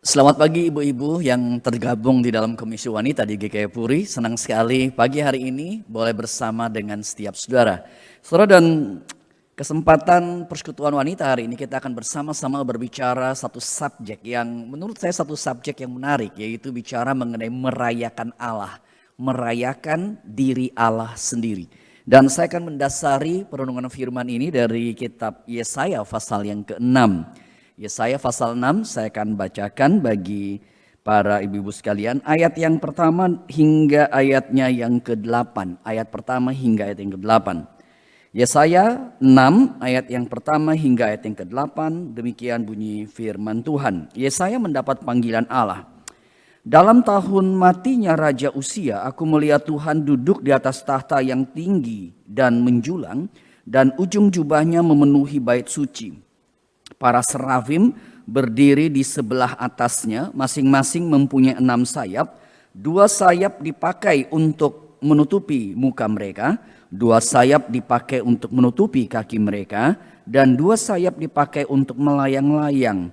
Selamat pagi ibu-ibu yang tergabung di dalam Komisi Wanita di GKI Puri. Senang sekali pagi hari ini boleh bersama dengan setiap saudara. Saudara, dan kesempatan persekutuan wanita hari ini kita akan bersama-sama berbicara satu subjek yang menurut saya satu subjek yang menarik, yaitu bicara mengenai merayakan Allah, merayakan diri Allah sendiri. Dan saya akan mendasari perenungan firman ini dari kitab Yesaya pasal yang ke-6. Yesaya pasal 6 saya akan bacakan bagi para ibu-ibu sekalian. Ayat yang pertama hingga ayatnya yang ke-8. Ayat pertama hingga ayat yang ke-8. Yesaya 6 ayat yang pertama hingga ayat yang ke-8. Demikian bunyi firman Tuhan. Yesaya mendapat panggilan Allah. Dalam tahun matinya Raja Uzia, aku melihat Tuhan duduk di atas tahta yang tinggi dan menjulang, dan ujung jubahnya memenuhi bait suci. Para serafim berdiri di sebelah atasnya, masing-masing mempunyai 6 sayap. 2 sayap dipakai untuk menutupi muka mereka, 2 sayap dipakai untuk menutupi kaki mereka, dan 2 sayap dipakai untuk melayang-layang.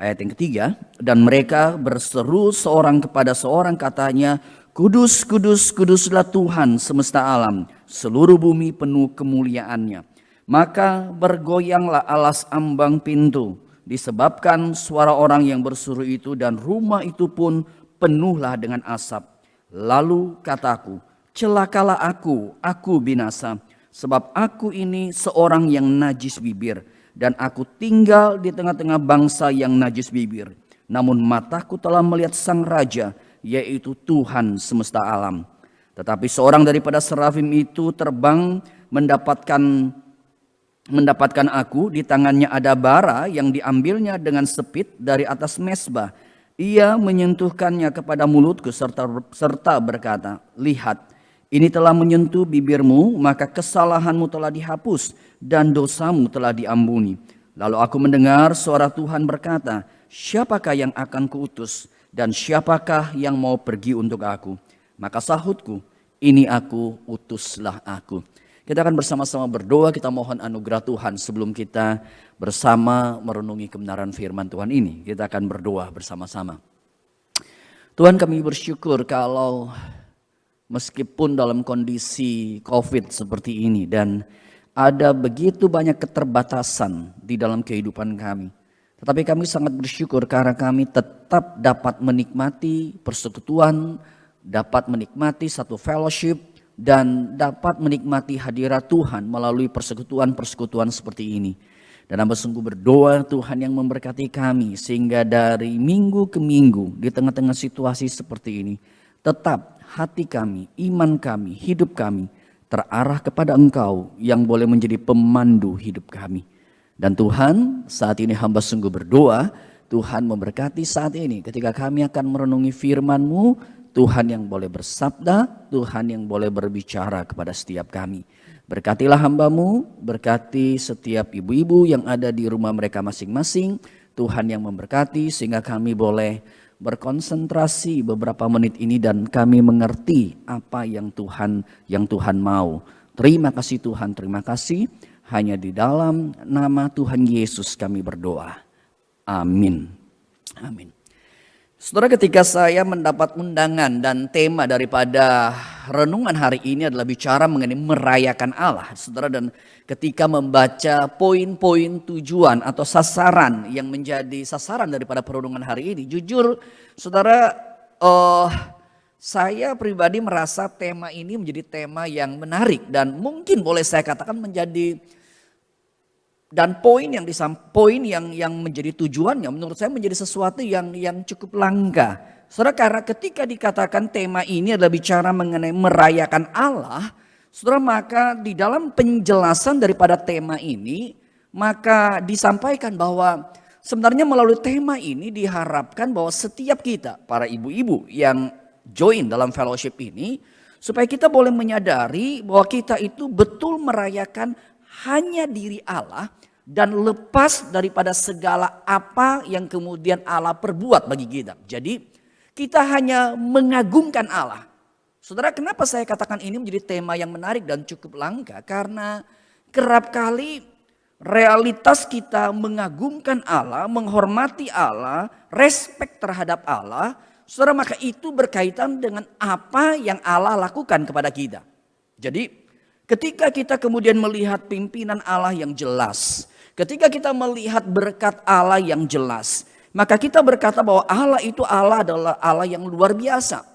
Ayat yang ketiga, dan mereka berseru seorang kepada seorang, katanya, Kudus, kudus, kuduslah Tuhan semesta alam, seluruh bumi penuh kemuliaannya. Maka bergoyanglah alas ambang pintu, disebabkan suara orang yang berseru itu, dan rumah itu pun penuhlah dengan asap. Lalu kataku, celakalah aku binasa, sebab aku ini seorang yang najis bibir, dan aku tinggal di tengah-tengah bangsa yang najis bibir. Namun mataku telah melihat Sang Raja, yaitu Tuhan semesta alam. Tetapi seorang daripada serafim itu terbang mendapatkan aku, di tangannya ada bara yang diambilnya dengan sepit dari atas mezbah. Ia menyentuhkannya kepada mulutku serta berkata, lihat, ini telah menyentuh bibirmu, maka kesalahanmu telah dihapus dan dosamu telah diampuni. Lalu aku mendengar suara Tuhan berkata, siapakah yang akan kuutus dan siapakah yang mau pergi untuk aku? Maka sahutku, ini aku, utuslah aku. Kita akan bersama-sama berdoa, kita mohon anugerah Tuhan sebelum kita bersama merenungi kebenaran firman Tuhan ini. Kita akan berdoa bersama-sama. Tuhan, kami bersyukur kalau meskipun dalam kondisi COVID seperti ini dan ada begitu banyak keterbatasan di dalam kehidupan kami. Tetapi kami sangat bersyukur karena kami tetap dapat menikmati persekutuan, dapat menikmati satu fellowship, dan dapat menikmati hadirat Tuhan melalui persekutuan-persekutuan seperti ini. Dan hamba sungguh berdoa Tuhan yang memberkati kami sehingga dari minggu ke minggu di tengah-tengah situasi seperti ini tetap hati kami, iman kami, hidup kami terarah kepada Engkau yang boleh menjadi pemandu hidup kami. Dan Tuhan, saat ini hamba sungguh berdoa Tuhan memberkati saat ini ketika kami akan merenungi firman-Mu. Tuhan yang boleh bersabda, Tuhan yang boleh berbicara kepada setiap kami. Berkatilah hamba-Mu, berkati setiap ibu-ibu yang ada di rumah mereka masing-masing. Tuhan yang memberkati sehingga kami boleh berkonsentrasi beberapa menit ini dan kami mengerti apa yang Tuhan mau. Terima kasih Tuhan, terima kasih. Hanya di dalam nama Tuhan Yesus kami berdoa. Amin. Amin. Saudara, ketika saya mendapat undangan dan tema daripada renungan hari ini adalah bicara mengenai merayakan Allah. Saudara, dan ketika membaca poin-poin tujuan atau sasaran yang menjadi sasaran daripada perenungan hari ini. Jujur saudara, saya pribadi merasa tema ini menjadi tema yang menarik. Dan mungkin boleh saya katakan menjadi, dan poin yang menjadi tujuannya menurut saya menjadi sesuatu yang cukup langka. Saudara, karena ketika dikatakan tema ini adalah bicara mengenai merayakan Allah, saudara, maka di dalam penjelasan daripada tema ini maka disampaikan bahwa sebenarnya melalui tema ini diharapkan bahwa setiap kita, para ibu-ibu yang join dalam fellowship ini, supaya kita boleh menyadari bahwa kita itu betul merayakan hanya diri Allah dan lepas daripada segala apa yang kemudian Allah perbuat bagi kita. Jadi kita hanya mengagungkan Allah. Saudara, kenapa saya katakan ini menjadi tema yang menarik dan cukup langka? Karena kerap kali realitas kita mengagungkan Allah, menghormati Allah, respek terhadap Allah, saudara, maka itu berkaitan dengan apa yang Allah lakukan kepada kita. Jadi ketika kita kemudian melihat pimpinan Allah yang jelas, ketika kita melihat berkat Allah yang jelas, maka kita berkata bahwa Allah itu adalah Allah yang luar biasa.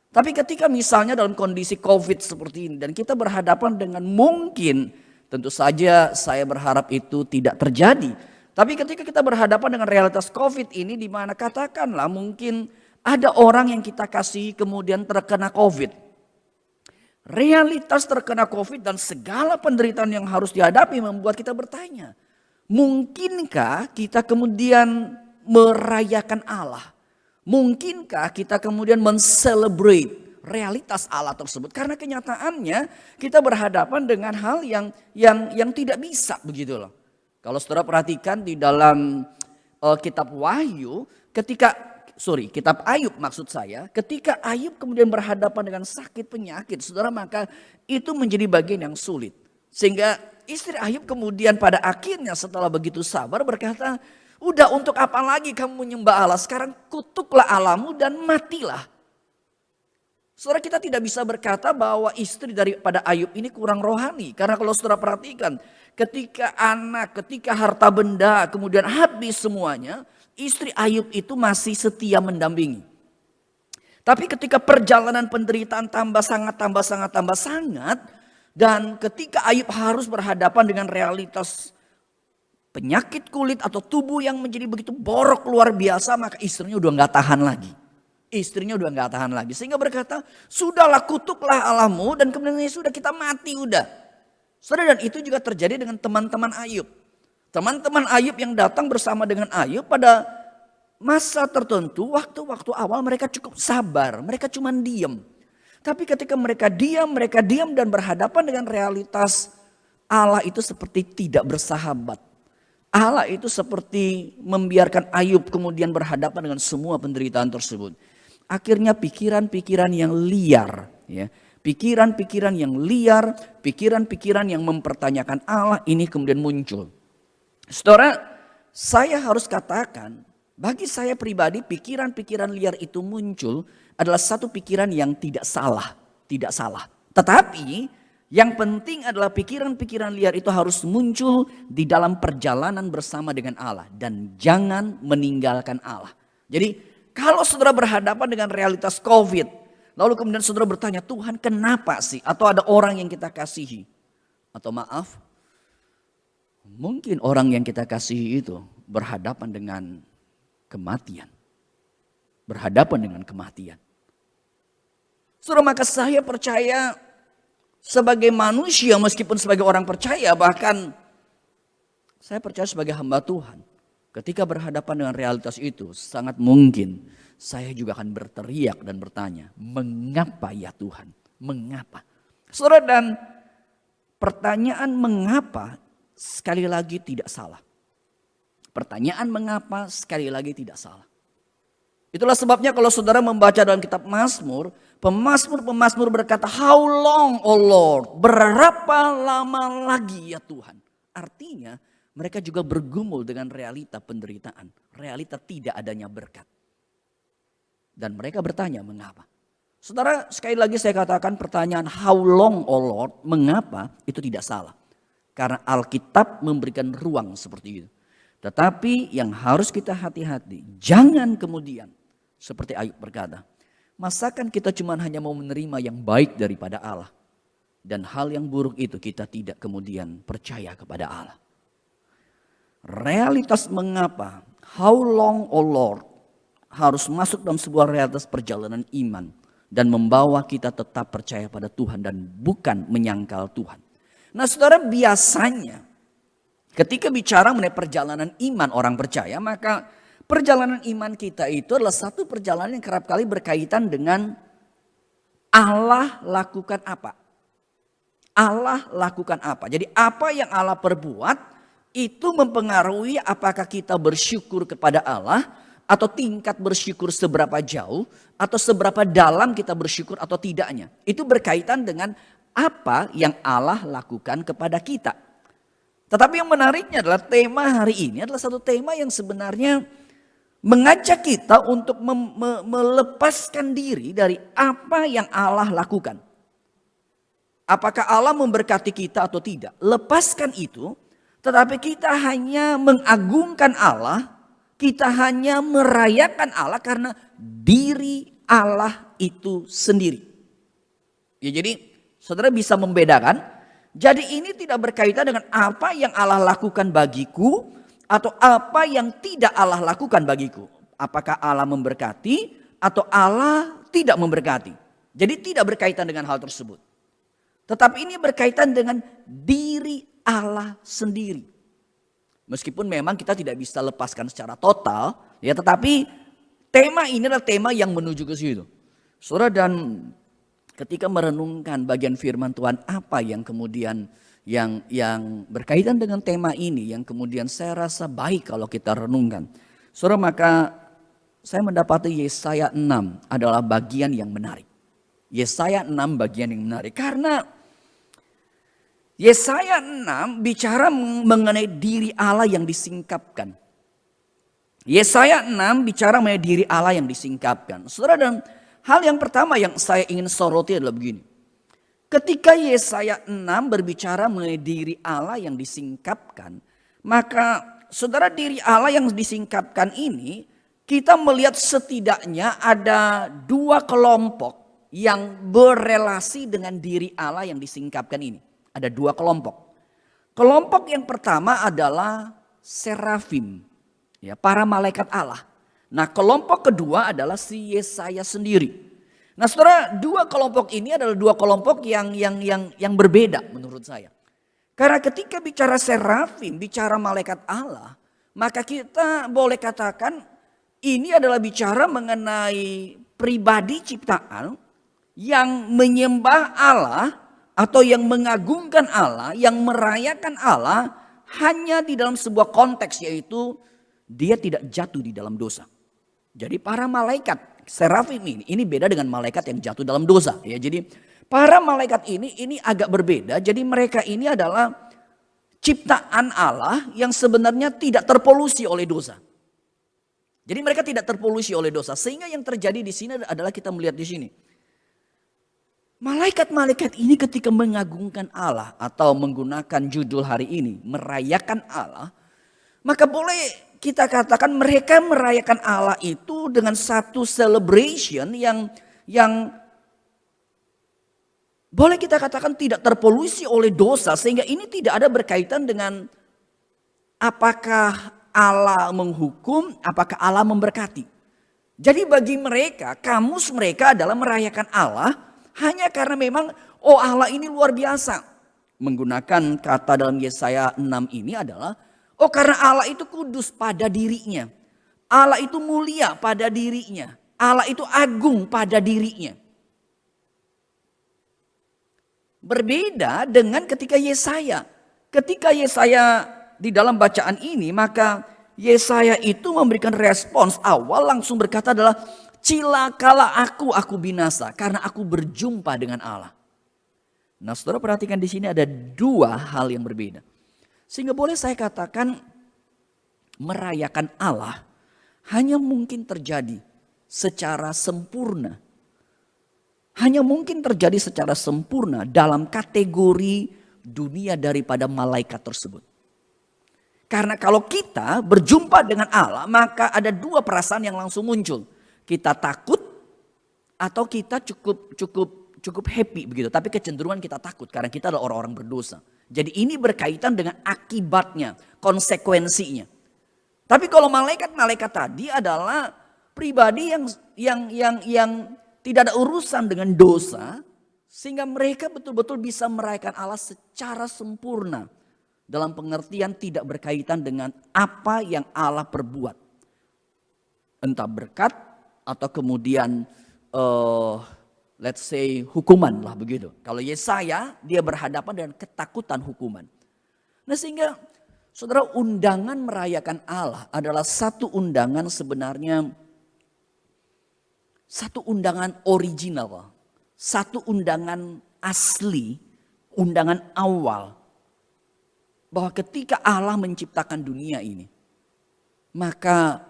Tapi ketika misalnya dalam kondisi COVID seperti ini dan kita berhadapan dengan mungkin, tentu saja saya berharap itu tidak terjadi. Tapi ketika kita berhadapan dengan realitas COVID ini, di mana katakanlah mungkin ada orang yang kita kasih kemudian terkena COVID. Realitas terkena COVID dan segala penderitaan yang harus dihadapi membuat kita bertanya, mungkinkah kita kemudian merayakan Allah? Mungkinkah kita kemudian men-celebrate realitas Allah tersebut? Karena kenyataannya kita berhadapan dengan hal yang tidak bisa begitu loh. Kalau saudara perhatikan di dalam kitab Wahyu, kitab Ayub maksud saya, ketika Ayub kemudian berhadapan dengan sakit penyakit, saudara, maka itu menjadi bagian yang sulit. Sehingga istri Ayub kemudian pada akhirnya setelah begitu sabar berkata, udah, untuk apa lagi kamu menyembah Allah? Sekarang kutuklah Allahmu dan matilah. Saudara, kita tidak bisa berkata bahwa istri daripada Ayub ini kurang rohani. Karena kalau saudara perhatikan, ketika anak, ketika harta benda kemudian habis semuanya, istri Ayub itu masih setia mendampingi. Tapi ketika perjalanan penderitaan tambah sangat, dan ketika Ayub harus berhadapan dengan realitas penyakit kulit atau tubuh yang menjadi begitu borok luar biasa, maka istrinya udah gak tahan lagi. Sehingga berkata, sudahlah, kutuklah Allahmu dan kemudian sudah, kita mati udah. Saudara, dan itu juga terjadi dengan teman-teman Ayub. Teman-teman Ayub yang datang bersama dengan Ayub pada masa tertentu, waktu-waktu awal mereka cukup sabar, mereka cuma diam. Tapi ketika mereka diam dan berhadapan dengan realitas, Allah itu seperti tidak bersahabat. Allah itu seperti membiarkan Ayub kemudian berhadapan dengan semua penderitaan tersebut. Akhirnya pikiran-pikiran yang liar, ya, pikiran-pikiran yang mempertanyakan Allah ini kemudian muncul. Saudara, saya harus katakan, bagi saya pribadi pikiran-pikiran liar itu muncul adalah satu pikiran yang tidak salah. Tetapi yang penting adalah pikiran-pikiran liar itu harus muncul di dalam perjalanan bersama dengan Allah. Dan jangan meninggalkan Allah. Jadi kalau saudara berhadapan dengan realitas COVID, lalu kemudian saudara bertanya, Tuhan kenapa sih? Atau ada orang yang kita kasihi. Atau maaf, mungkin orang yang kita kasihi itu berhadapan dengan kematian. Saudara, maka saya percaya sebagai manusia, meskipun sebagai orang percaya, bahkan saya percaya sebagai hamba Tuhan, ketika berhadapan dengan realitas itu, sangat mungkin saya juga akan berteriak dan bertanya, mengapa ya Tuhan? Mengapa? Saudara, dan pertanyaan mengapa sekali lagi tidak salah. Itulah sebabnya kalau saudara membaca dalam kitab Mazmur, pemazmur berkata, how long, O Lord? Berapa lama lagi ya Tuhan? Artinya mereka juga bergumul dengan realita penderitaan, realita tidak adanya berkat. Dan mereka bertanya, mengapa? Saudara, sekali lagi saya katakan, pertanyaan how long, O Lord, mengapa, itu tidak salah. Karena Alkitab memberikan ruang seperti itu. Tetapi yang harus kita hati-hati, jangan kemudian seperti Ayub berkata, masakan kita cuma hanya mau menerima yang baik daripada Allah, dan hal yang buruk itu kita tidak kemudian percaya kepada Allah. Realitas mengapa, how long, O Lord, harus masuk dalam sebuah realitas perjalanan iman dan membawa kita tetap percaya pada Tuhan dan bukan menyangkal Tuhan. Nah saudara, biasanya ketika bicara mengenai perjalanan iman orang percaya, maka perjalanan iman kita itu adalah satu perjalanan yang kerap kali berkaitan dengan Allah lakukan apa. Jadi apa yang Allah perbuat itu mempengaruhi apakah kita bersyukur kepada Allah, atau tingkat bersyukur seberapa jauh, atau seberapa dalam kita bersyukur atau tidaknya. Itu berkaitan dengan apa yang Allah lakukan kepada kita. Tetapi yang menariknya adalah tema hari ini adalah satu tema yang sebenarnya mengajak kita untuk melepaskan diri dari apa yang Allah lakukan. Apakah Allah memberkati kita atau tidak? Lepaskan itu, tetapi kita hanya mengagungkan Allah, kita hanya merayakan Allah karena diri Allah itu sendiri. Ya, jadi saudara bisa membedakan. Jadi ini tidak berkaitan dengan apa yang Allah lakukan bagiku atau apa yang tidak Allah lakukan bagiku. Apakah Allah memberkati atau Allah tidak memberkati. Jadi tidak berkaitan dengan hal tersebut. Tetapi ini berkaitan dengan diri Allah sendiri. Meskipun memang kita tidak bisa lepaskan secara total, ya, tetapi tema ini adalah tema yang menuju ke situ. Saudara, dan ketika merenungkan bagian firman Tuhan apa yang kemudian yang berkaitan dengan tema ini yang kemudian saya rasa baik kalau kita renungkan. Saudara, maka saya mendapati Yesaya 6 adalah bagian yang menarik. Yesaya 6 bagian yang menarik karena Yesaya 6 bicara mengenai diri Allah yang disingkapkan. Yesaya 6 bicara mengenai diri Allah yang disingkapkan. Saudara, dan hal yang pertama yang saya ingin soroti adalah begini. Ketika Yesaya 6 berbicara mengenai diri Allah yang disingkapkan, maka saudara, diri Allah yang disingkapkan ini kita melihat setidaknya ada dua kelompok yang berelasi dengan diri Allah yang disingkapkan ini. Ada dua kelompok. Kelompok yang pertama adalah serafim, ya, para malaikat Allah. Nah, kelompok kedua adalah si Yesaya sendiri. Nah, saudara, dua kelompok ini adalah dua kelompok yang berbeda menurut saya. Karena ketika bicara serafim, bicara malaikat Allah, maka kita boleh katakan ini adalah bicara mengenai pribadi ciptaan yang menyembah Allah atau yang mengagungkan Allah, yang merayakan Allah hanya di dalam sebuah konteks, yaitu dia tidak jatuh di dalam dosa. Jadi para malaikat serafim ini beda dengan malaikat yang jatuh dalam dosa. Ya, jadi para malaikat ini agak berbeda. Jadi mereka ini adalah ciptaan Allah yang sebenarnya tidak terpolusi oleh dosa. Jadi mereka tidak terpolusi oleh dosa. Sehingga yang terjadi di sini adalah kita melihat di sini. Malaikat-malaikat ini ketika mengagungkan Allah atau menggunakan judul hari ini merayakan Allah, maka boleh kita katakan mereka merayakan Allah itu dengan satu celebration yang boleh kita katakan tidak terpolusi oleh dosa, sehingga ini tidak ada berkaitan dengan apakah Allah menghukum, apakah Allah memberkati. Jadi bagi mereka, kamus mereka adalah merayakan Allah hanya karena memang Allah ini luar biasa. Menggunakan kata dalam Yesaya 6 ini adalah karena Allah itu kudus pada dirinya. Allah itu mulia pada dirinya. Allah itu agung pada dirinya. Berbeda dengan ketika Yesaya. Ketika Yesaya di dalam bacaan ini, maka Yesaya itu memberikan respons awal langsung berkata adalah, cilakalah aku binasa karena aku berjumpa dengan Allah. Nah, saudara perhatikan di sini ada dua hal yang berbeda. Sehingga boleh saya katakan merayakan Allah hanya mungkin terjadi secara sempurna. Hanya mungkin terjadi secara sempurna dalam kategori dunia daripada malaikat tersebut. Karena kalau kita berjumpa dengan Allah, maka ada dua perasaan yang langsung muncul. Kita takut atau kita cukup happy begitu. Tapi kecenderungan kita takut karena kita adalah orang-orang berdosa. Jadi ini berkaitan dengan akibatnya, konsekuensinya. Tapi kalau malaikat-malaikat tadi adalah pribadi yang tidak ada urusan dengan dosa, sehingga mereka betul-betul bisa merayakan Allah secara sempurna. Dalam pengertian tidak berkaitan dengan apa yang Allah perbuat. Entah berkat atau kemudian let's say hukuman lah begitu. Kalau Yesaya dia berhadapan dengan ketakutan hukuman. Nah, sehingga saudara, undangan merayakan Allah adalah satu undangan sebenarnya, satu undangan original, satu undangan asli, undangan awal. bahwa ketika Allah menciptakan dunia ini, maka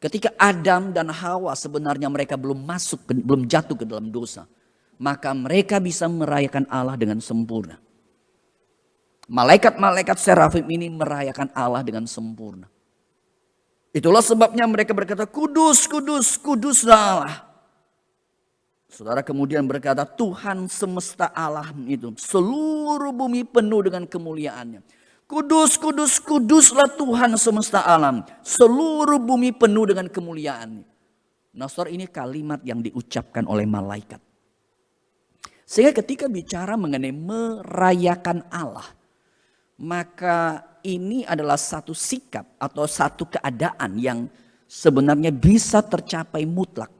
ketika Adam dan Hawa sebenarnya mereka belum jatuh ke dalam dosa, maka mereka bisa merayakan Allah dengan sempurna. Malaikat-malaikat serafim ini merayakan Allah dengan sempurna. Itulah sebabnya mereka berkata, kudus, kudus, kuduslah Allah. Saudara kemudian berkata, Tuhan semesta alam itu, seluruh bumi penuh dengan kemuliaannya. Kudus, kudus, kuduslah Tuhan semesta alam, seluruh bumi penuh dengan kemuliaannya. Nah, saudara, ini kalimat yang diucapkan oleh malaikat. Sehingga ketika bicara mengenai merayakan Allah, maka ini adalah satu sikap atau satu keadaan yang sebenarnya bisa tercapai mutlak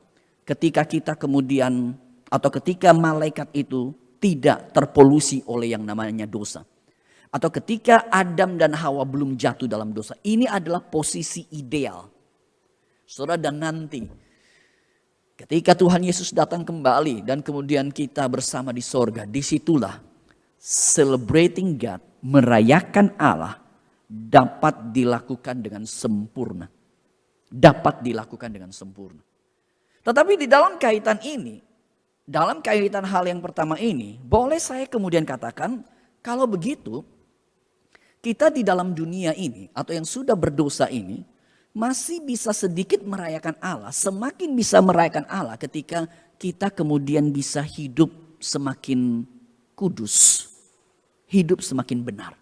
ketika kita kemudian atau ketika malaikat itu tidak terpolusi oleh yang namanya dosa. Atau ketika Adam dan Hawa belum jatuh dalam dosa. Ini adalah posisi ideal. Saudara, dan nanti ketika Tuhan Yesus datang kembali dan kemudian kita bersama di sorga, disitulah celebrating God, merayakan Allah dapat dilakukan dengan sempurna. Dapat dilakukan dengan sempurna. Tetapi di dalam kaitan ini, dalam kaitan hal yang pertama ini, boleh saya kemudian katakan, kalau begitu, kita di dalam dunia ini atau yang sudah berdosa ini masih bisa sedikit merayakan Allah. Semakin bisa merayakan Allah ketika kita kemudian bisa hidup semakin kudus. Hidup semakin benar.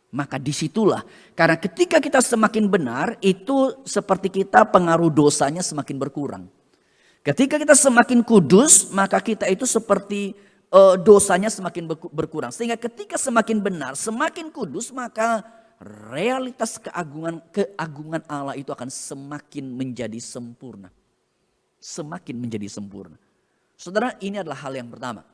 Maka disitulah, karena ketika kita semakin benar, itu seperti kita pengaruh dosanya semakin berkurang. Ketika kita semakin kudus, maka kita itu seperti dosanya semakin berkurang. Sehingga ketika semakin benar, semakin kudus, maka realitas keagungan Allah itu akan semakin menjadi sempurna. Semakin menjadi sempurna. Saudara, ini adalah hal yang pertama.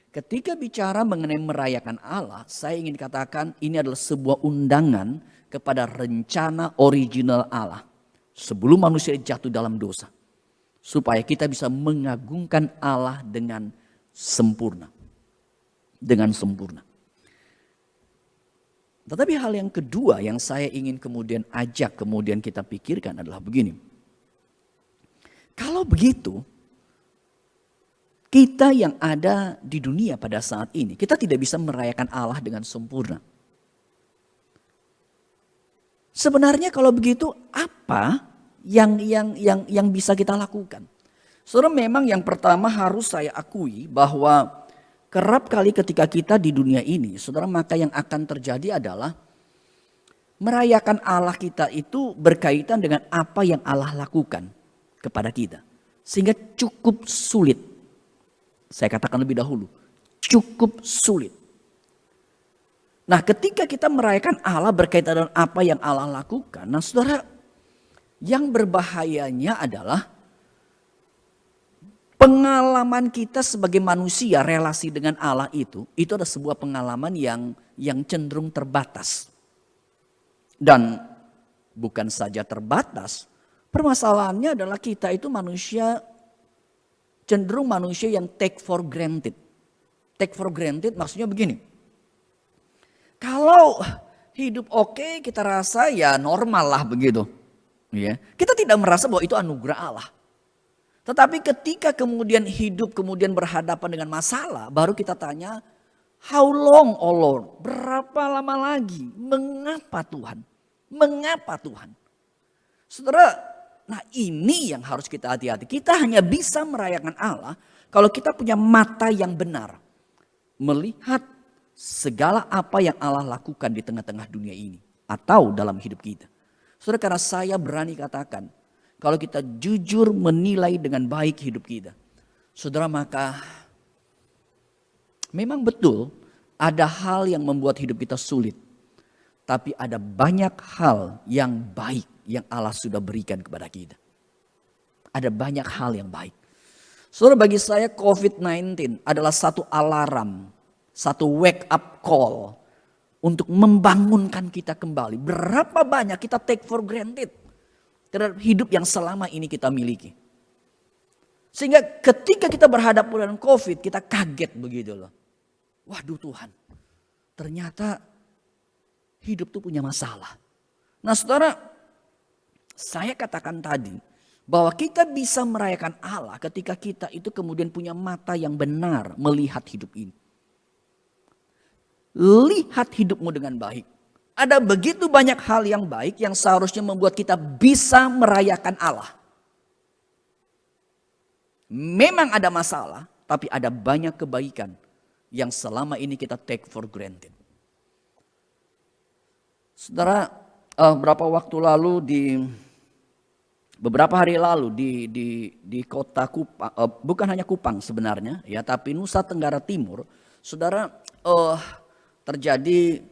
Ketika bicara mengenai merayakan Allah, saya ingin katakan ini adalah sebuah undangan kepada rencana original Allah. Sebelum manusia jatuh dalam dosa. Supaya kita bisa mengagungkan Allah dengan sempurna. Dengan sempurna. Tetapi hal yang kedua yang saya ingin kemudian ajak, kemudian kita pikirkan adalah begini. Kalau begitu, kita yang ada di dunia pada saat ini, kita tidak bisa merayakan Allah dengan sempurna. Sebenarnya kalau begitu, apa yang bisa kita lakukan? Saudara, memang yang pertama harus saya akui bahwa kerap kali ketika kita di dunia ini, saudara, maka yang akan terjadi adalah merayakan Allah kita itu berkaitan dengan apa yang Allah lakukan kepada kita. Sehingga cukup sulit. Saya katakan lebih dahulu, cukup sulit. Nah, ketika kita merayakan Allah berkaitan dengan apa yang Allah lakukan, nah saudara, yang berbahayanya adalah pengalaman kita sebagai manusia relasi dengan Allah itu adalah sebuah pengalaman yang cenderung terbatas. Dan bukan saja terbatas, permasalahannya adalah kita itu cenderung manusia yang take for granted. Take for granted maksudnya begini. Kalau hidup oke, kita rasa ya normal lah begitu. Ya. Kita tidak merasa bahwa itu anugerah Allah. Tetapi ketika kemudian hidup kemudian berhadapan dengan masalah, baru kita tanya, how long, oh Lord? Berapa lama lagi? Mengapa Tuhan? Mengapa Tuhan? Saudara, nah ini yang harus kita hati-hati. Kita hanya bisa merayakan Allah kalau kita punya mata yang benar. Melihat segala apa yang Allah lakukan di tengah-tengah dunia ini. Atau dalam hidup kita. Saudara, karena saya berani katakan, kalau kita jujur menilai dengan baik hidup kita. Saudara, maka memang betul ada hal yang membuat hidup kita sulit. Tapi ada banyak hal yang baik yang Allah sudah berikan kepada kita. Ada banyak hal yang baik. Saudara, bagi saya COVID-19 adalah satu alarm, satu wake up call untuk membangunkan kita kembali. Berapa banyak kita take for granted terhadap hidup yang selama ini kita miliki. Sehingga ketika kita berhadapan dengan COVID, kita kaget begitu loh. Waduh Tuhan, ternyata Hidup tuh punya masalah. Nah saudara, saya katakan tadi bahwa kita bisa merayakan Allah ketika kita itu kemudian punya mata yang benar melihat hidup ini. Lihat hidupmu dengan baik. Ada begitu banyak hal yang baik yang seharusnya membuat kita bisa merayakan Allah. Memang ada masalah, tapi ada banyak kebaikan yang selama ini kita take for granted. Saudara, beberapa hari lalu di kota Kupang, bukan hanya Kupang sebenarnya, ya, tapi Nusa Tenggara Timur, saudara, terjadi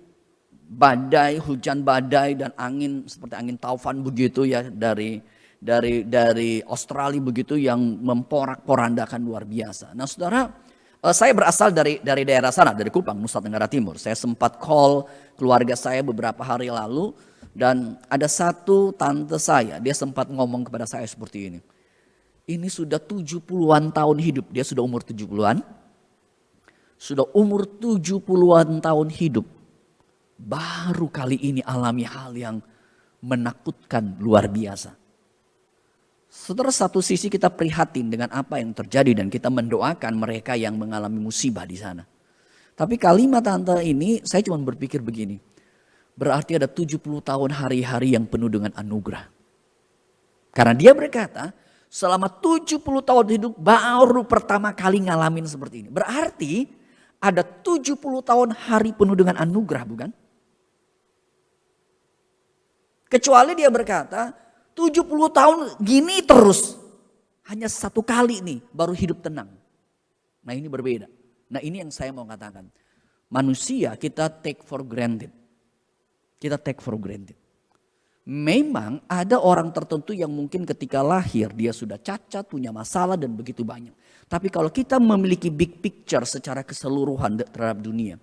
badai, hujan badai dan angin seperti angin taufan begitu ya dari Australia begitu yang memporak-porandakan luar biasa. Nah, saudara, saya berasal dari daerah sana, dari Kupang, Nusa Tenggara Timur. Saya sempat call keluarga saya beberapa hari lalu dan ada satu tante saya, dia sempat ngomong kepada saya seperti ini. Ini sudah 70-an tahun hidup, dia sudah umur 70-an. Sudah umur 70-an tahun hidup. Baru kali ini alami hal yang menakutkan luar biasa. Saudara, satu sisi kita prihatin dengan apa yang terjadi dan kita mendoakan mereka yang mengalami musibah di sana. Tapi kalimat tante ini saya cuma berpikir begini. Berarti ada 70 tahun hari-hari yang penuh dengan anugerah. Karena dia berkata selama 70 tahun hidup baru pertama kali ngalamin seperti ini. Berarti ada 70 tahun hari penuh dengan anugerah, bukan? Kecuali dia berkata 70 tahun gini terus. Hanya satu kali nih baru hidup tenang. Nah ini berbeda. Nah ini yang saya mau katakan. Manusia kita take for granted. Kita take for granted. Memang ada orang tertentu yang mungkin ketika lahir dia sudah cacat, punya masalah dan begitu banyak. Tapi kalau kita memiliki big picture secara keseluruhan terhadap dunia.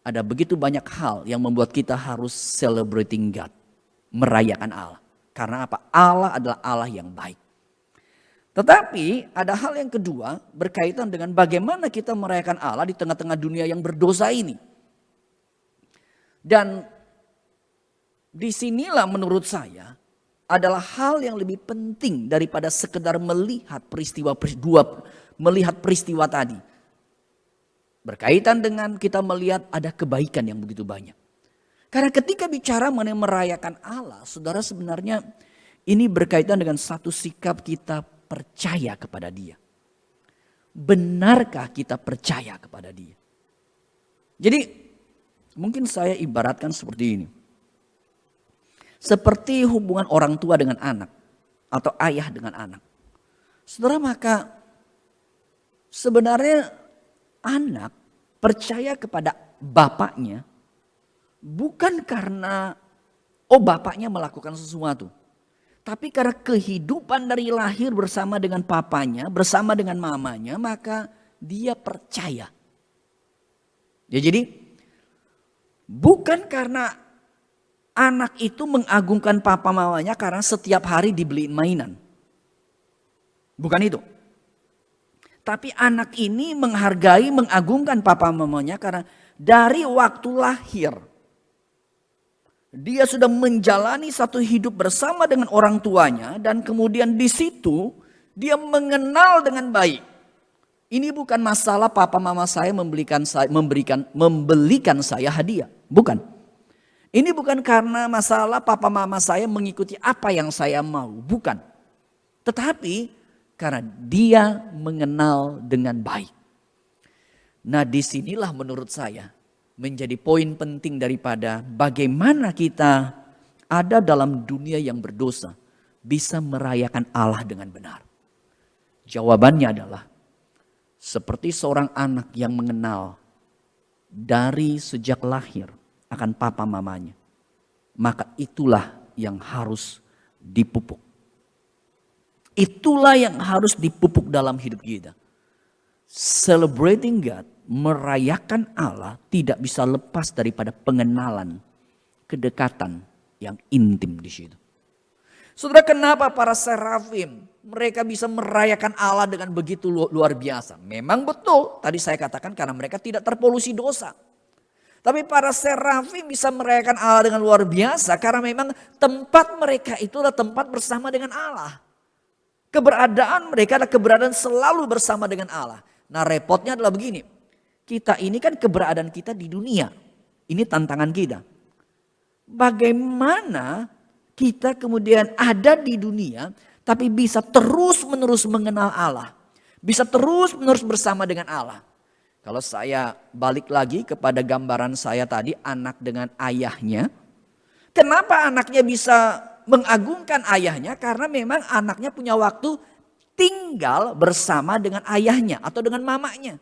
Ada begitu banyak hal yang membuat kita harus celebrating God. Merayakan Allah. Karena apa? Allah adalah Allah yang baik. Tetapi ada hal yang kedua berkaitan dengan bagaimana kita merayakan Allah di tengah-tengah dunia yang berdosa ini. Dan disinilah menurut saya adalah hal yang lebih penting daripada sekedar melihat peristiwa tadi. Berkaitan dengan kita melihat ada kebaikan yang begitu banyak. Karena ketika bicara mengenai merayakan Allah, saudara, sebenarnya ini berkaitan dengan satu sikap kita percaya kepada Dia. Benarkah kita percaya kepada Dia? Jadi mungkin saya ibaratkan seperti ini. Seperti hubungan orang tua dengan anak atau ayah dengan anak. Saudara, maka sebenarnya anak percaya kepada bapaknya bukan karena bapaknya melakukan sesuatu. Tapi karena kehidupan dari lahir bersama dengan papanya, bersama dengan mamanya, maka dia percaya. Ya, jadi bukan karena anak itu mengagungkan papa mamanya karena setiap hari dibeliin mainan. Bukan itu. Tapi anak ini menghargai, mengagungkan papa mamanya karena dari waktu lahir dia sudah menjalani satu hidup bersama dengan orang tuanya dan kemudian di situ dia mengenal dengan baik. Ini bukan masalah papa mama saya membelikan saya hadiah, bukan. Ini bukan karena masalah papa mama saya mengikuti apa yang saya mau, bukan. Tetapi karena dia mengenal dengan baik. Nah, disinilah menurut saya menjadi poin penting daripada bagaimana kita ada dalam dunia yang berdosa bisa merayakan Allah dengan benar. Jawabannya adalah seperti seorang anak yang mengenal dari sejak lahir akan papa mamanya. Maka itulah yang harus dipupuk. Itulah yang harus dipupuk dalam hidup kita. Celebrating God, merayakan Allah tidak bisa lepas daripada pengenalan, kedekatan yang intim di situ. Saudara, kenapa para serafim mereka bisa merayakan Allah dengan begitu luar biasa? Memang betul, tadi saya katakan karena mereka tidak terpolusi dosa. Tapi para serafim bisa merayakan Allah dengan luar biasa karena memang tempat mereka itu adalah tempat bersama dengan Allah. Keberadaan mereka adalah keberadaan selalu bersama dengan Allah. Nah repotnya adalah begini. Kita ini kan keberadaan kita di dunia. Ini tantangan kita. Bagaimana kita kemudian ada di dunia tapi bisa terus menerus mengenal Allah. Bisa terus menerus bersama dengan Allah. Kalau saya balik lagi kepada gambaran saya tadi, anak dengan ayahnya. Kenapa anaknya bisa mengagungkan ayahnya? Karena memang anaknya punya waktu tinggal bersama dengan ayahnya atau dengan mamanya.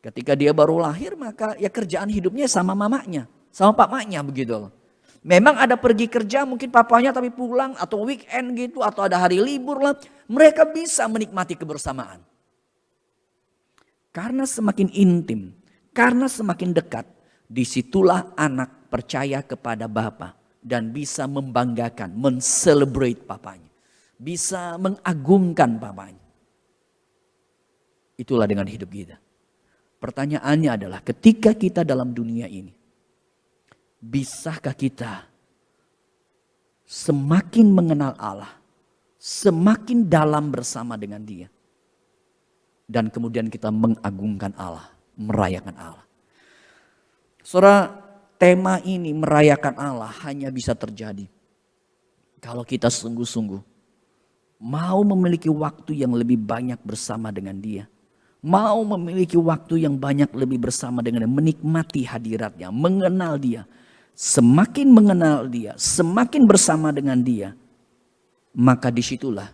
Ketika dia baru lahir maka ya kerjaan hidupnya sama mamanya, sama papanya begitu loh. Memang ada pergi kerja mungkin papanya tapi pulang atau weekend gitu atau ada hari libur lah. Mereka bisa menikmati kebersamaan. Karena semakin intim, karena semakin dekat, disitulah anak percaya kepada Bapa dan bisa membanggakan, men-celebrate papanya. Bisa mengagungkan papanya. Itulah dengan hidup kita. Pertanyaannya adalah ketika kita dalam dunia ini, bisakah kita semakin mengenal Allah, semakin dalam bersama dengan Dia? Dan kemudian kita mengagungkan Allah, merayakan Allah. Saudara, tema ini merayakan Allah hanya bisa terjadi kalau kita sungguh-sungguh mau memiliki waktu yang lebih banyak bersama dengan Dia. Mau memiliki waktu yang banyak lebih bersama dengan Dia, menikmati hadiratnya, mengenal Dia. Semakin mengenal Dia, semakin bersama dengan Dia, maka disitulah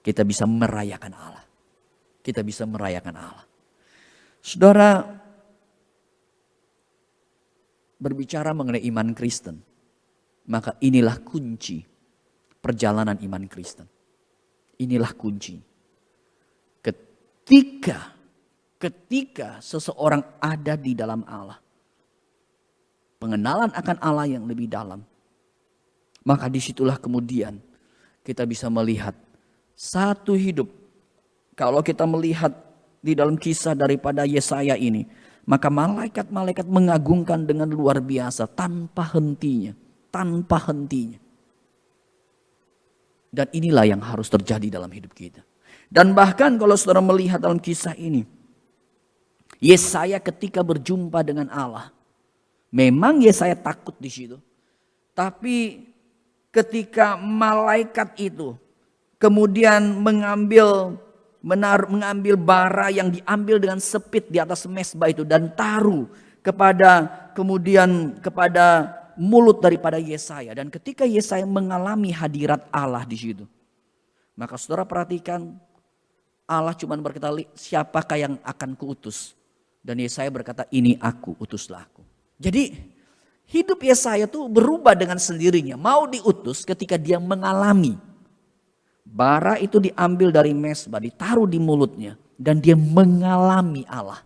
kita bisa merayakan Allah. Kita bisa merayakan Allah. Saudara, berbicara mengenai iman Kristen, maka inilah kunci perjalanan iman Kristen. Inilah kunci. Ketika seseorang ada di dalam Allah, pengenalan akan Allah yang lebih dalam, maka disitulah kemudian kita bisa melihat satu hidup. Kalau kita melihat di dalam kisah daripada Yesaya ini, maka malaikat-malaikat mengagungkan dengan luar biasa tanpa hentinya, tanpa hentinya. Dan inilah yang harus terjadi dalam hidup kita. Dan bahkan kalau saudara melihat dalam kisah ini, Yesaya ketika berjumpa dengan Allah, memang Yesaya takut di situ. Tapi ketika malaikat itu kemudian mengambil bara yang diambil dengan sepit di atas mezbah itu dan taruh kepada mulut daripada Yesaya, dan ketika Yesaya mengalami hadirat Allah di situ, maka saudara perhatikan Allah cuma berkata, siapakah yang akan kuutus? Dan Yesaya berkata, ini aku, utuslah aku. Jadi hidup Yesaya itu berubah dengan sendirinya, mau diutus ketika dia mengalami bara itu diambil dari mezbah, ditaruh di mulutnya, dan dia mengalami Allah.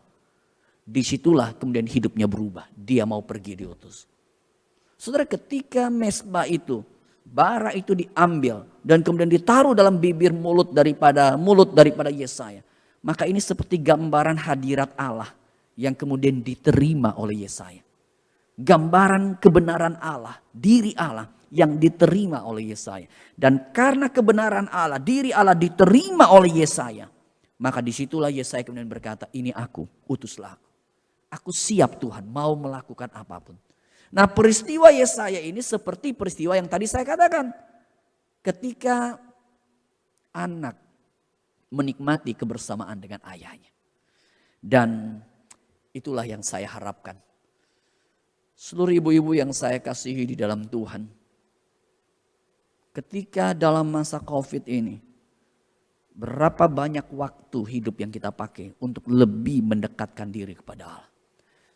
Disitulah kemudian hidupnya berubah. Dia mau pergi diutus. Saudara, ketika mezbah itu, bara itu diambil dan kemudian ditaruh dalam bibir mulut daripada Yesaya, maka ini seperti gambaran hadirat Allah yang kemudian diterima oleh Yesaya. Gambaran kebenaran Allah, diri Allah yang diterima oleh Yesaya. Dan karena kebenaran Allah, diri Allah diterima oleh Yesaya, maka disitulah Yesaya kemudian berkata, ini aku, utuslah aku. Aku siap Tuhan, mau melakukan apapun. Nah, peristiwa Yesaya ini seperti peristiwa yang tadi saya katakan. Ketika anak menikmati kebersamaan dengan ayahnya. Dan itulah yang saya harapkan. Seluruh ibu-ibu yang saya kasihi di dalam Tuhan, ketika dalam masa COVID ini, berapa banyak waktu hidup yang kita pakai untuk lebih mendekatkan diri kepada Allah.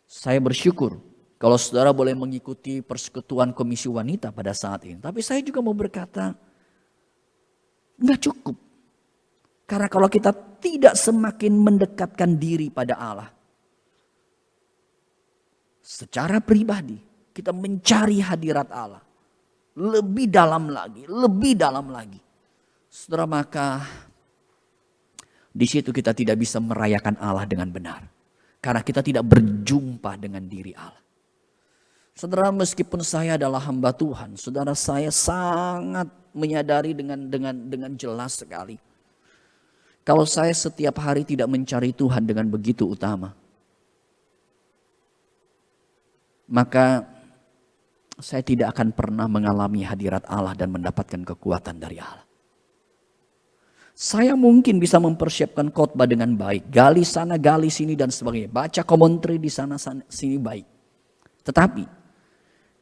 Saya bersyukur kalau saudara boleh mengikuti persekutuan Komisi Wanita pada saat ini. Tapi saya juga mau berkata, enggak cukup. Karena kalau kita tidak semakin mendekatkan diri pada Allah, secara pribadi kita mencari hadirat Allah lebih dalam lagi, lebih dalam lagi. Saudara, maka di situ kita tidak bisa merayakan Allah dengan benar. Karena kita tidak berjumpa dengan diri Allah. Saudara, meskipun saya adalah hamba Tuhan, saudara, saya sangat menyadari dengan jelas sekali. Kalau saya setiap hari tidak mencari Tuhan dengan begitu utama, maka saya tidak akan pernah mengalami hadirat Allah dan mendapatkan kekuatan dari Allah. Saya mungkin bisa mempersiapkan khotbah dengan baik, gali sana, gali sini dan sebagainya, baca komentari di sana sini baik. Tetapi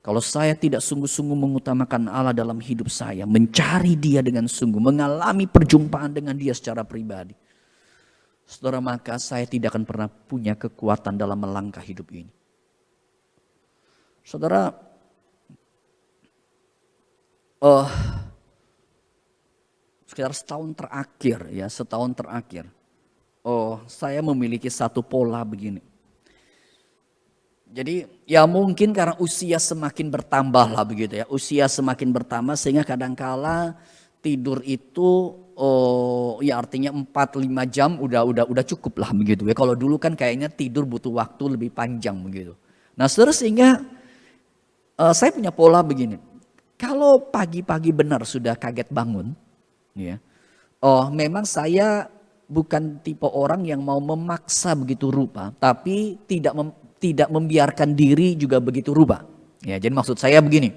kalau saya tidak sungguh-sungguh mengutamakan Allah dalam hidup saya, mencari Dia dengan sungguh, mengalami perjumpaan dengan Dia secara pribadi, saudara, maka saya tidak akan pernah punya kekuatan dalam melangkah hidup ini. Saudara, sekitar setahun terakhir, saya memiliki satu pola begini. Jadi ya mungkin karena usia semakin bertambah lah begitu ya. Usia semakin bertambah sehingga kadangkala tidur itu ya artinya 4-5 jam udah cukup lah begitu ya. Kalau dulu kan kayaknya tidur butuh waktu lebih panjang begitu. Nah sehingga saya punya pola begini. Kalau pagi-pagi benar sudah kaget bangun, ya, memang saya bukan tipe orang yang mau memaksa begitu rupa, tapi tidak membiarkan diri juga begitu rupa. Ya, jadi maksud saya begini,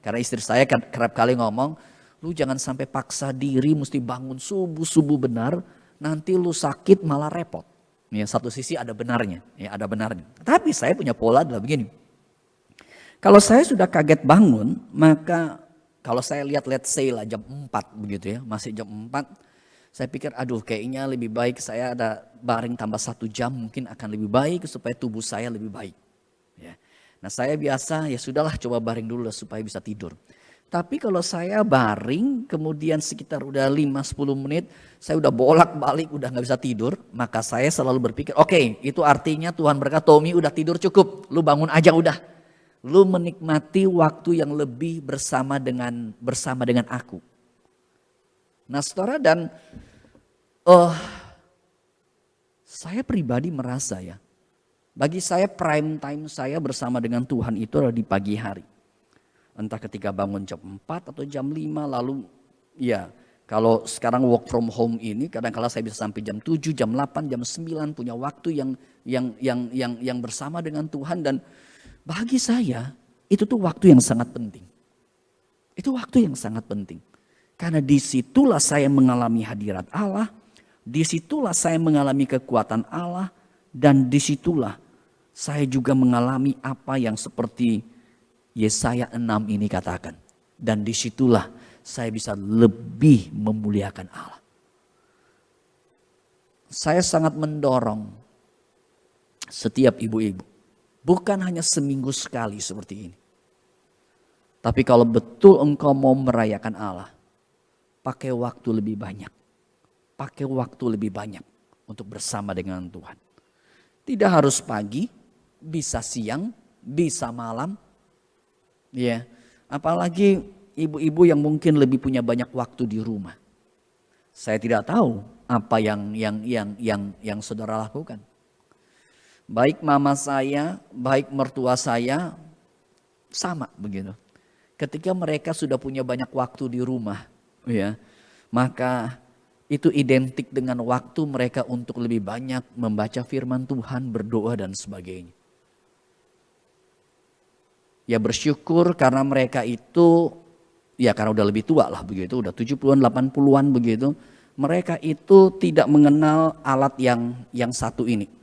karena istri saya kerap kali ngomong, lu jangan sampai paksa diri mesti bangun subuh benar, nanti lu sakit malah repot. Ya, satu sisi ada benarnya, ya ada benarnya. Tapi saya punya pola adalah begini. Kalau saya sudah kaget bangun, maka kalau saya lihat let's say lah jam 4 begitu ya, masih jam 4, saya pikir aduh kayaknya lebih baik saya ada baring tambah 1 jam mungkin akan lebih baik supaya tubuh saya lebih baik. Ya. Nah saya biasa ya sudahlah coba baring dulu supaya bisa tidur. Tapi kalau saya baring kemudian sekitar udah 5-10 menit saya udah bolak-balik udah gak bisa tidur, maka saya selalu berpikir oke, itu artinya Tuhan berkata Tommy udah tidur cukup, lu bangun aja udah. Lu menikmati waktu yang lebih bersama dengan aku. Nah saudara, dan saya pribadi merasa ya, bagi saya prime time saya bersama dengan Tuhan itu adalah di pagi hari. Entah ketika bangun jam 4 atau jam 5, lalu ya kalau sekarang work from home ini kadang-kala saya bisa sampai jam 7, jam 8, jam 9 punya waktu yang bersama dengan Tuhan. Dan bagi saya itu tuh waktu yang sangat penting. Itu waktu yang sangat penting. Karena disitulah saya mengalami hadirat Allah. Disitulah saya mengalami kekuatan Allah. Dan disitulah saya juga mengalami apa yang seperti Yesaya 6 ini katakan. Dan disitulah saya bisa lebih memuliakan Allah. Saya sangat mendorong setiap ibu-ibu. Bukan hanya seminggu sekali seperti ini. Tapi kalau betul engkau mau merayakan Allah, pakai waktu lebih banyak. Pakai waktu lebih banyak untuk bersama dengan Tuhan. Tidak harus pagi, bisa siang, bisa malam. Ya, apalagi ibu-ibu yang mungkin lebih punya banyak waktu di rumah. Saya tidak tahu apa yang saudara lakukan. Baik mama saya, baik mertua saya, sama begitu. Ketika mereka sudah punya banyak waktu di rumah, ya, maka itu identik dengan waktu mereka untuk lebih banyak membaca firman Tuhan, berdoa dan sebagainya. Ya bersyukur karena mereka itu, ya karena udah lebih tua lah begitu, udah 70-an, 80-an begitu. Mereka itu tidak mengenal alat yang satu ini.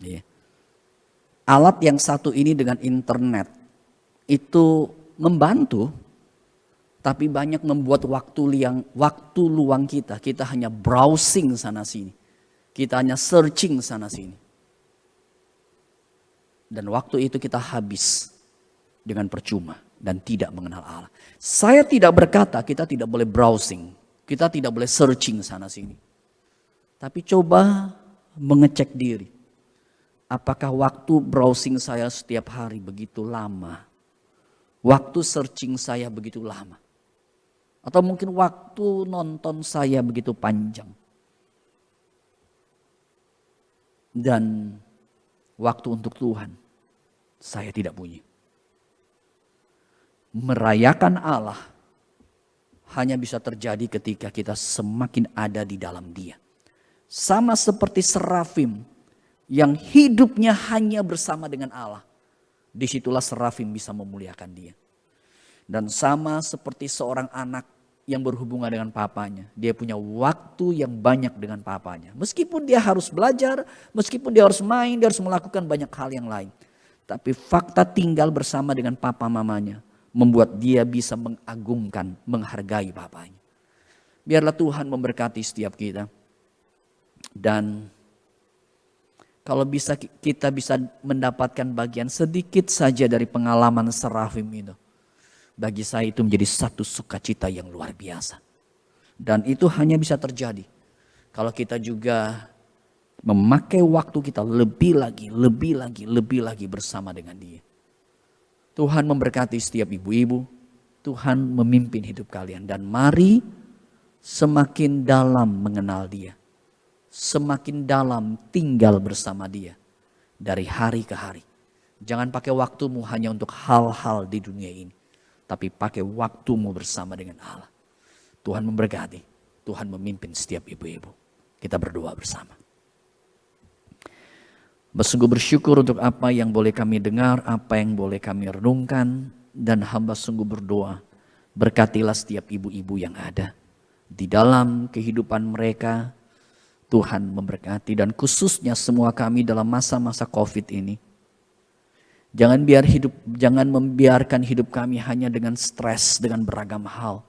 Ya. Alat yang satu ini dengan internet itu membantu, tapi banyak membuat waktu luang kita hanya browsing sana sini, kita hanya searching sana sini, dan waktu itu kita habis dengan percuma dan tidak mengenal Allah. Saya tidak berkata kita tidak boleh browsing, kita tidak boleh searching sana sini, tapi coba mengecek diri. Apakah waktu browsing saya setiap hari begitu lama? Waktu searching saya begitu lama? Atau mungkin waktu nonton saya begitu panjang? Dan waktu untuk Tuhan saya tidak punya. Merayakan Allah hanya bisa terjadi ketika kita semakin ada di dalam Dia. Sama seperti serafim yang hidupnya hanya bersama dengan Allah. Disitulah serafim bisa memuliakan Dia. Dan sama seperti seorang anak yang berhubungan dengan papanya. Dia punya waktu yang banyak dengan papanya. Meskipun dia harus belajar, meskipun dia harus main, dia harus melakukan banyak hal yang lain. Tapi fakta tinggal bersama dengan papa mamanya membuat dia bisa mengagungkan, menghargai papanya. Biarlah Tuhan memberkati setiap kita. Dan kalau bisa kita bisa mendapatkan bagian sedikit saja dari pengalaman serafim itu. Bagi saya itu menjadi satu sukacita yang luar biasa. Dan itu hanya bisa terjadi kalau kita juga memakai waktu kita lebih lagi bersama dengan Dia. Tuhan memberkati setiap ibu-ibu. Tuhan memimpin hidup kalian. Dan mari semakin dalam mengenal Dia. Semakin dalam tinggal bersama Dia. Dari hari ke hari. Jangan pakai waktumu hanya untuk hal-hal di dunia ini. Tapi pakai waktumu bersama dengan Allah. Tuhan memberkati. Tuhan memimpin setiap ibu-ibu. Kita berdoa bersama. Sungguh bersyukur untuk apa yang boleh kami dengar, apa yang boleh kami renungkan. Dan hamba sungguh berdoa, berkatilah setiap ibu-ibu yang ada. Di dalam kehidupan mereka, Tuhan memberkati. Dan khususnya semua kami dalam masa-masa COVID ini. Jangan membiarkan hidup kami hanya dengan stres, dengan beragam hal.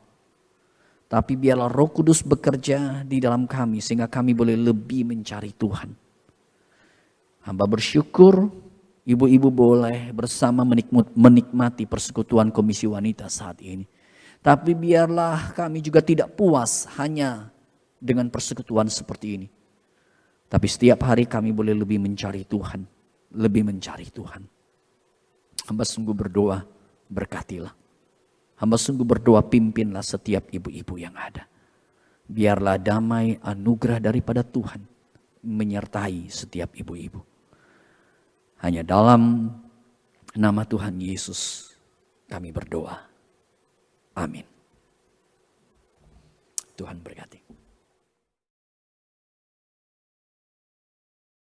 Tapi biarlah Roh Kudus bekerja di dalam kami sehingga kami boleh lebih mencari Tuhan. Hamba bersyukur ibu-ibu boleh bersama menikmati persekutuan Komisi Wanita saat ini. Tapi biarlah kami juga tidak puas hanya dengan persekutuan seperti ini. Tapi setiap hari kami boleh lebih mencari Tuhan. Lebih mencari Tuhan. Hamba sungguh berdoa, berkatilah. Hamba sungguh berdoa, pimpinlah setiap ibu-ibu yang ada. Biarlah damai anugerah daripada Tuhan menyertai setiap ibu-ibu. Hanya dalam nama Tuhan Yesus kami berdoa. Amin. Tuhan berkati.